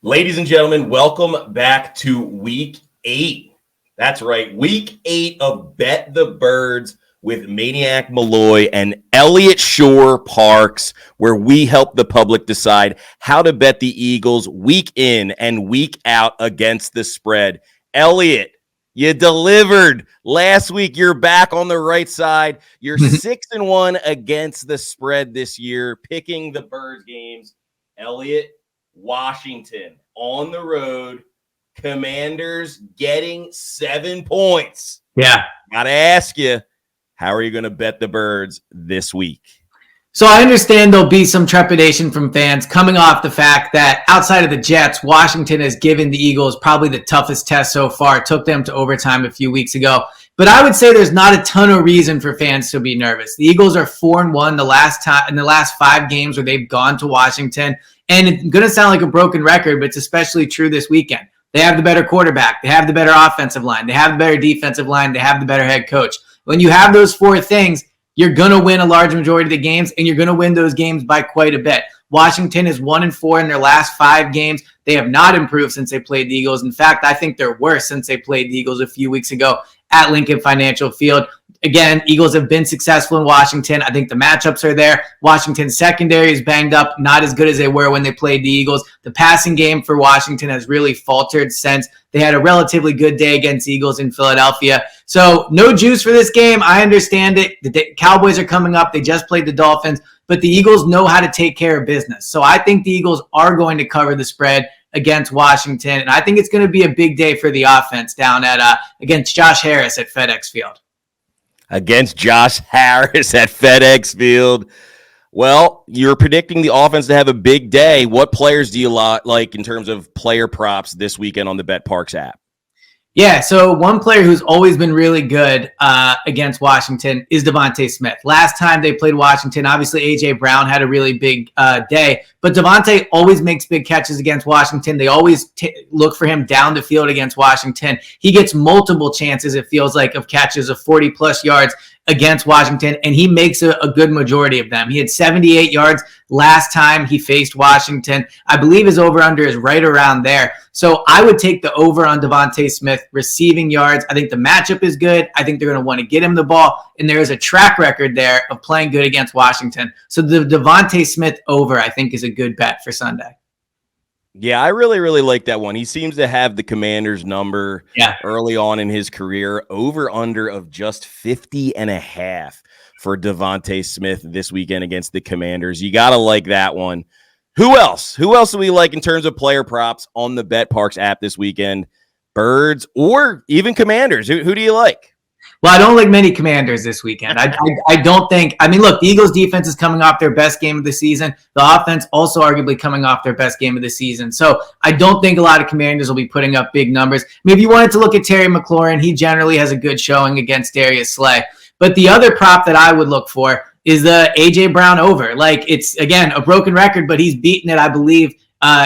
Ladies and gentlemen, welcome back to week 8. That's right, week 8 of Bet the Birds with Maniac, Malloy, and Eliot Shorr-Parks, where we help the public decide how to bet the Eagles week in and week out against the spread. Eliot, you delivered last week. You're back on the right side. You're 6-1 against the spread this year, picking the Birds games. Eliot, Washington on the road, Commanders getting 7 points. Yeah. Gotta ask you, how are you going to bet the Birds this week? So I understand there'll be some trepidation from fans coming off the fact that outside of the Jets, Washington has given the Eagles probably the toughest test so far. It took them to overtime a few weeks ago. But I would say there's not a ton of reason for fans to be nervous. The Eagles are 4-1 in the last 5 games where they've gone to Washington. And it's going to sound like a broken record, but it's especially true this weekend. They have the better quarterback. They have the better offensive line. They have the better defensive line. They have the better head coach. When you have those 4 things, you're going to win a large majority of the games, and you're going to win those games by quite a bit. Washington is 1-4 in their last 5 games. They have not improved since they played the Eagles. In fact, I think they're worse since they played the Eagles a few weeks ago at Lincoln Financial Field. Again, Eagles have been successful in Washington. I think the matchups are there. Washington's secondary is banged up, not as good as they were when they played the Eagles. The passing game for Washington has really faltered since they had a relatively good day against Eagles in Philadelphia. So no juice for this game. I understand it. The Cowboys are coming up. They just played the Dolphins, but the Eagles know how to take care of business. So I think the Eagles are going to cover the spread against Washington, and I think it's going to be a big day for the offense down at against Josh Harris at FedEx Field. Against Josh Harris at FedEx Field. Well, you're predicting the offense to have a big day. What players do you like in terms of player props this weekend on the BetParks app? Yeah, so one player who's always been really good against Washington is Devontae Smith. Last time they played Washington, obviously A.J. Brown had a really big day, but Devontae always makes big catches against Washington. They always look for him down the field against Washington. He gets multiple chances, it feels like, of catches of 40-plus yards against Washington, and he makes a good majority of them. He had 78 yards last time he faced Washington. I believe his over-under is right around there. So I would take the over on Devontae Smith receiving yards. I think the matchup is good. I think they're going to want to get him the ball, and there is a track record there of playing good against Washington. So the Devontae Smith over, I think, is a good bet for Sunday. Yeah, I really, really like that one. He seems to have the Commanders number early on in his career. Over-under of just 50.5 for Devontae Smith this weekend against the Commanders. You got to like that one. Who else? Who else do we like in terms of player props on the BetParks app this weekend? Birds or even Commanders? Who do you like? Well, I don't like many Commanders this weekend. I don't think – I mean, look, the Eagles' defense is coming off their best game of the season. The offense also arguably coming off their best game of the season. So I don't think a lot of Commanders will be putting up big numbers. Maybe you wanted to look at Terry McLaurin. He generally has a good showing against Darius Slay. But the other prop that I would look for is the A.J. Brown over. Like, it's, again, a broken record, but he's beaten it, I believe,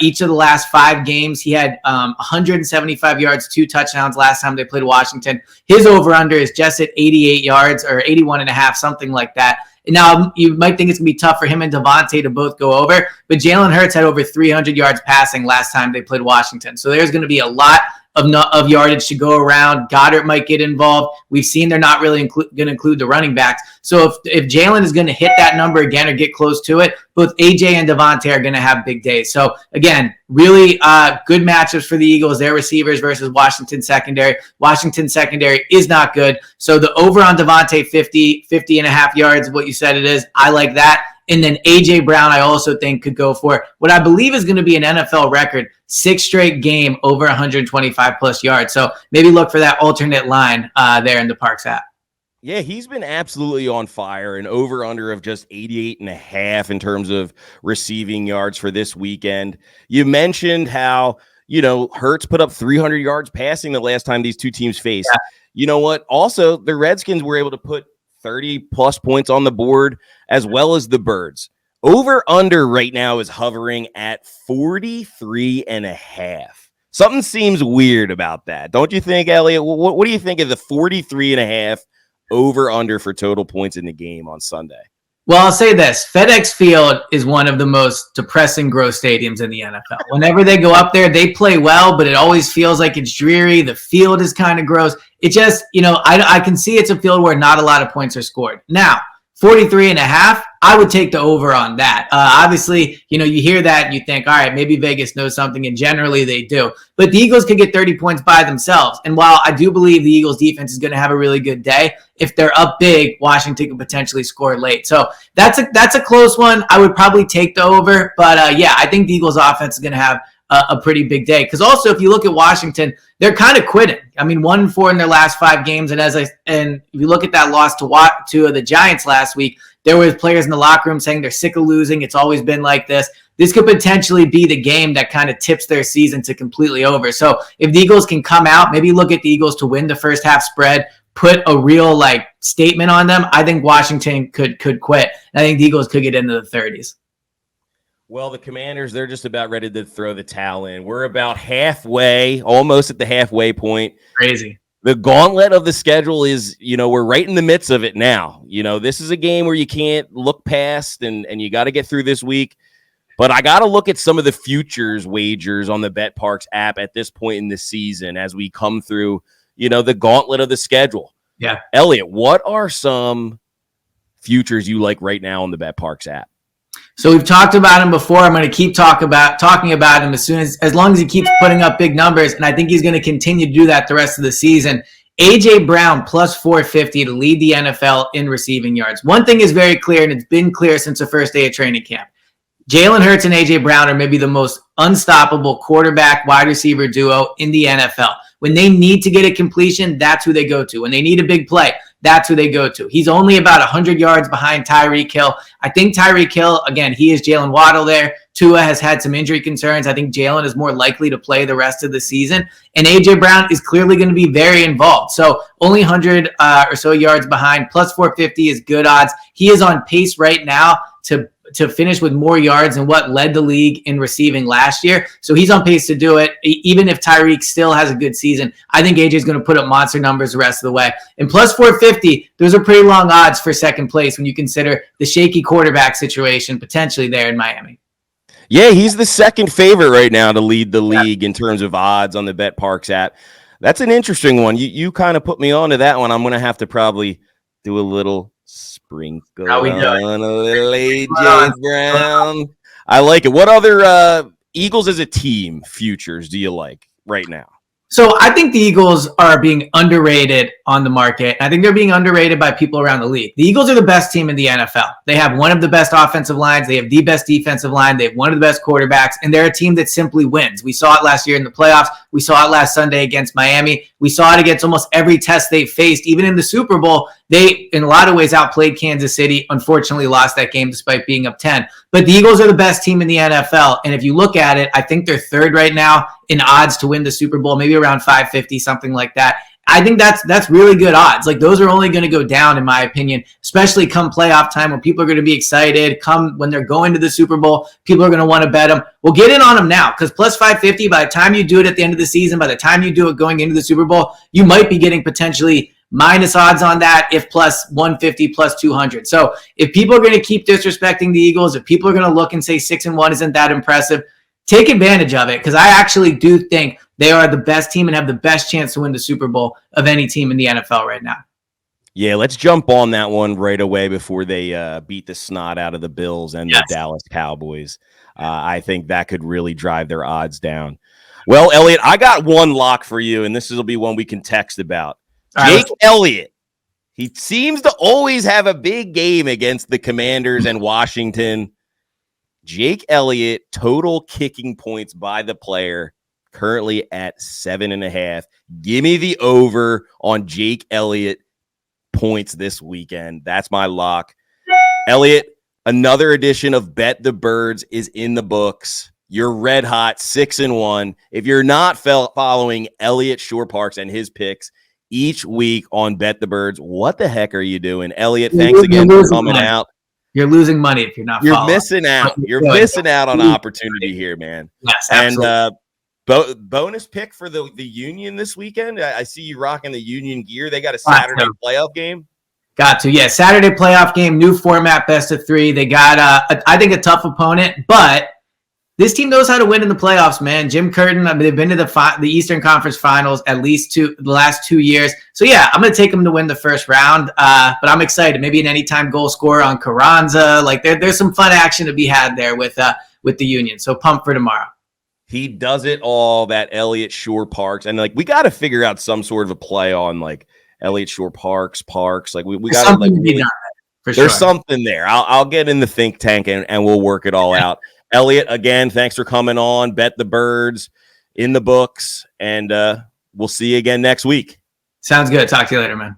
each of the last 5 games. He had 175 yards, 2 touchdowns last time they played Washington. His over-under is just at 88 yards or 81.5, something like that. Now, you might think it's going to be tough for him and Devontae to both go over, but Jalen Hurts had over 300 yards passing last time they played Washington. So there's going to be a lot of yardage to go around. Goddard might get involved. We've seen they're not really going to include the running backs. So if Jalen is going to hit that number again or get close to it, both AJ and Devontae are going to have big days. So again, really good matchups for the Eagles, their receivers versus Washington secondary. Washington secondary is not good. So the over on Devontae 50.5 yards, what you said it is, I like that. And then A.J. Brown, I also think, could go for what I believe is going to be an NFL record, 6 straight game over 125-plus yards. So maybe look for that alternate line there in the Parks app. Yeah, he's been absolutely on fire. An over-under of just 88.5 in terms of receiving yards for this weekend. You mentioned how, Hurts put up 300 yards passing the last time these two teams faced. Yeah. You know what? Also, the Redskins were able to put 30-plus points on the board, as well as the Birds. Over-under right now is hovering at 43.5. Something seems weird about that. Don't you think, Eliot? What do you think of the 43.5 over-under for total points in the game on Sunday? Well, I'll say this. FedEx Field is one of the most depressing gross stadiums in the NFL. Whenever they go up there, they play well, but it always feels like it's dreary. The field is kind of gross. It just, I can see it's a field where not a lot of points are scored. Now, 43.5, I would take the over on that. Obviously, you hear that and you think, all right, maybe Vegas knows something, and generally they do. But the Eagles could get 30 points by themselves. And while I do believe the Eagles defense is going to have a really good day, if they're up big, Washington could potentially score late. So that's a close one. I would probably take the over. But I think the Eagles offense is going to have a pretty big day. Because also, if you look at Washington, they're kind of quitting. I mean, 1-4 in their last 5 games, and if you look at that loss to the Giants last week, there was players in the locker room saying they're sick of losing. It's always been like this. This could potentially be the game that kind of tips their season to completely over. So if the Eagles can come out, maybe look at the Eagles to win the first half spread, put a real statement on them. I think Washington could quit. I think the Eagles could get into the 30s. Well, the Commanders, they're just about ready to throw the towel in. We're about halfway, almost at the halfway point. Crazy. The gauntlet of the schedule is, we're right in the midst of it now. This is a game where you can't look past and you got to get through this week. But I got to look at some of the futures wagers on the BetParks app at this point in the season as we come through, the gauntlet of the schedule. Yeah. Eliot, what are some futures you like right now on the BetParks app? So we've talked about him before. I'm going to keep talking about him as long as he keeps putting up big numbers, and I think he's going to continue to do that the rest of the season. A.J. Brown plus 450 to lead the NFL in receiving yards. One thing is very clear, and it's been clear since the first day of training camp. Jalen Hurts and A.J. Brown are maybe the most unstoppable quarterback wide receiver duo in the NFL. When they need to get a completion, that's who they go to. When they need a big play, that's who they go to. He's only about 100 yards behind Tyreek Hill. I think Tyreek Hill, again, he is Jalen Waddle there. Tua has had some injury concerns. I think Jalen is more likely to play the rest of the season. And A.J. Brown is clearly going to be very involved. So only 100 or so yards behind, plus 450 is good odds. He is on pace right now to finish with more yards than what led the league in receiving last year. So he's on pace to do it. Even if Tyreek still has a good season, I think AJ is going to put up monster numbers the rest of the way. And plus 450, those are pretty long odds for second place when you consider the shaky quarterback situation potentially there in Miami. Yeah, he's the second favorite right now to lead the league in terms of odds on the BetParks app. That's an interesting one. You kind of put me onto that one. I'm going to have to probably do a little sprinkle on a little A.J. Brown. I like it. What other Eagles as a team futures do you like right now? So I think the Eagles are being underrated on the market. I think they're being underrated by people around the league. The Eagles are the best team in the NFL. They have one of the best offensive lines. They have the best defensive line. They have one of the best quarterbacks, and they're a team that simply wins. We saw it last year in the playoffs. We saw it last Sunday against Miami. We saw it against almost every test they faced. Even in the Super Bowl, they, in a lot of ways, outplayed Kansas City. Unfortunately, lost that game despite being up 10. But the Eagles are the best team in the NFL, and if you look at it, I think they're third right now in odds to win the Super Bowl, maybe around 550, something like that. I think that's really good odds. Like, those are only going to go down, in my opinion, especially come playoff time when people are going to be excited. Come when they're going to the Super Bowl, people are going to want to bet them. Well, get in on them now, because plus 550, by the time you do it at the end of the season, by the time you do it going into the Super Bowl, you might be getting potentially minus odds on that, if plus 150, plus 200. So if people are going to keep disrespecting the Eagles, if people are going to look and say 6-1 isn't that impressive, take advantage of it, because I actually do think they are the best team and have the best chance to win the Super Bowl of any team in the NFL right now. Yeah, let's jump on that one right away before they beat the snot out of the Bills and the Dallas Cowboys. I think that could really drive their odds down. Well, Eliot, I got one lock for you, and this will be one we can text about. Jake Elliott. He seems to always have a big game against the Commanders and Washington. Jake Elliott, total kicking points by the player, currently at 7.5. Give me the over on Jake Elliott points this weekend. That's my lock. Eliot, another edition of Bet the Birds is in the books. You're red hot, 6-1. If you're not following Eliot Shorr-Parks and his picks each week on Bet the Birds, what the heck are you doing? Eliot, thanks again for coming out. You're losing money if you're not following. You're missing out. You're missing out on opportunity here, man. Yes, absolutely. And bonus pick for the Union this weekend. I see you rocking the Union gear. They got a Saturday playoff game. Got to. Yeah, Saturday playoff game, new format, best of 3. They got, I think, a tough opponent, but this team knows how to win in the playoffs, man. Jim Curtin, I mean, they've been to the Eastern Conference Finals at least the last 2 years. So, yeah, I'm going to take them to win the first round, but I'm excited. Maybe an anytime goal scorer on Carranza. Like, there's some fun action to be had there with the Union. So, pumped for tomorrow. He does it all, that Eliot Shorr-Parks. And, like, we got to figure out some sort of a play on, like, Eliot Shorr-Parks. Like, we got to, like, really, there's something there. I'll get in the think tank and we'll work it all out. Eliot, again, thanks for coming on. Bet the Birds in the books, and we'll see you again next week. Sounds good. Talk to you later, man.